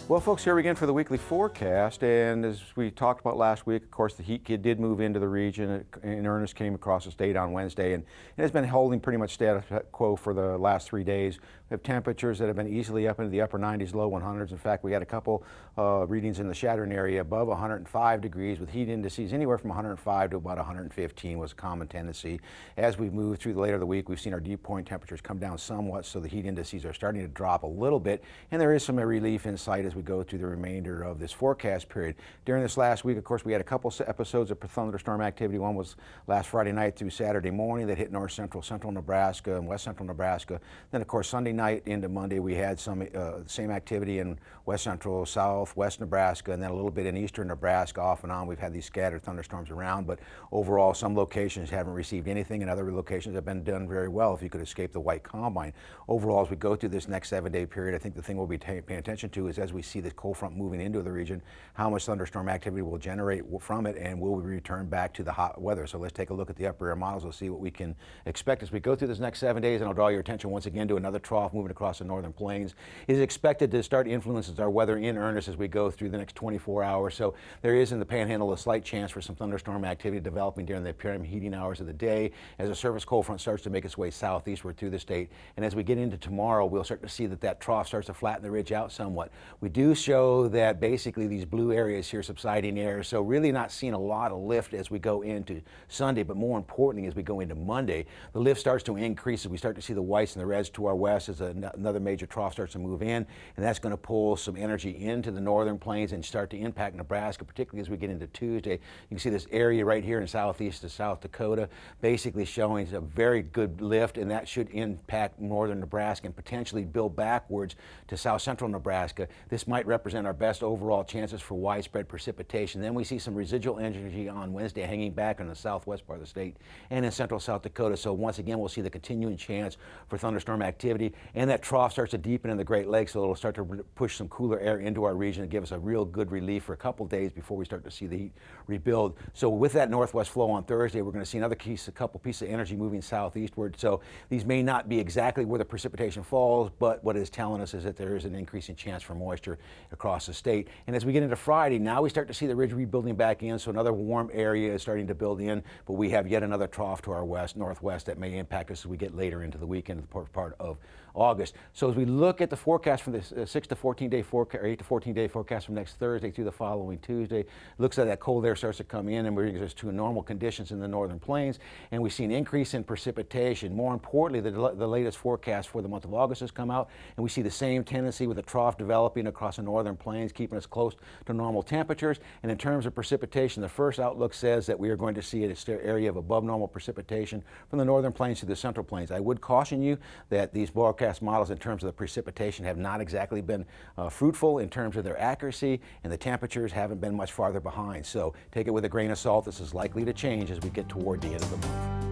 Well, folks, here again for the weekly forecast, and as we talked about last week, of course, the heat did move into the region. It in earnest came across the state on Wednesday, and it has been holding pretty much status quo for the last 3 days. We have temperatures that have been easily up into the upper 90s, low 100s. In fact, we had a couple readings in the Chadron area above 105 degrees with heat indices anywhere from 105 to about 115 was a common tendency. As we move through the later of the week, we've seen our dew point temperatures come down somewhat, so the heat indices are starting to drop a little bit, and there is some relief in sight as we go through the remainder of this forecast period. During this last week, of course, we had a couple episodes of thunderstorm activity. One was last Friday night through Saturday morning that hit north central, central Nebraska and west central Nebraska. Then, of course, Sunday night into Monday, we had some same activity in west central, southwest Nebraska, and then a little bit in eastern Nebraska. Off and on, we've had these scattered thunderstorms around, but overall, some locations haven't received anything, and other locations have been done very well if you could escape the white combine. Overall, as we go through this next 7-day period, I think the thing we'll be paying attention to is as we see this cold front moving into the region, how much thunderstorm activity will generate from it, and will we return back to the hot weather. So let's take a look at the upper air models. We'll see what we can expect as we go through this next 7 days, and I'll draw your attention once again to another trough moving across the northern plains. It is expected to start influences our weather in earnest as we go through the next 24 hours. So there is in the panhandle a slight chance for some thunderstorm activity developing during the prime heating hours of the day as a surface cold front starts to make its way southeastward through the state. And as we get into tomorrow, we'll start to see that trough starts to flatten the ridge out somewhat. We do show that basically these blue areas here subsiding air, so really not seeing a lot of lift as we go into Sunday, but more importantly as we go into Monday, the lift starts to increase as we start to see the whites and the reds to our west as another major trough starts to move in, and that's going to pull some energy into the northern plains and start to impact Nebraska, particularly as we get into Tuesday. You can see this area right here in southeast to South Dakota basically showing a very good lift, and that should impact northern Nebraska and potentially build backwards to south central Nebraska. This might represent our best overall chances for widespread precipitation. Then we see some residual energy on Wednesday hanging back in the southwest part of the state and in central South Dakota. So once again, we'll see the continuing chance for thunderstorm activity, and that trough starts to deepen in the Great Lakes, so it'll start to push some cooler air into our region and give us a real good relief for a couple days before we start to see the heat rebuild. So with that northwest flow on Thursday, we're going to see another couple pieces of energy moving southeastward. So these may not be exactly where the precipitation falls, but what it is telling us is that there is an increasing chance for moisture across the state. And as we get into Friday, now we start to see the ridge rebuilding back in, so another warm area is starting to build in, but we have yet another trough to our northwest that may impact us as we get later into the weekend, the part of August. So as we look at the forecast from this 6 to 14 day forecast, or 8 to 14 day forecast from next Thursday through the following Tuesday, it looks like that cold air starts to come in and brings us to normal conditions in the northern plains, and we see an increase in precipitation. More importantly, the latest forecast for the month of August has come out, and we see the same tendency with a trough developing across the northern plains, keeping us close to normal temperatures. And in terms of precipitation, the first outlook says that we are going to see an area of above normal precipitation from the northern plains to the central plains. I would caution you that these forecast models in terms of the precipitation have not exactly been fruitful in terms of their accuracy, and the temperatures haven't been much farther behind. So take it with a grain of salt. This is likely to change as we get toward the end of the month.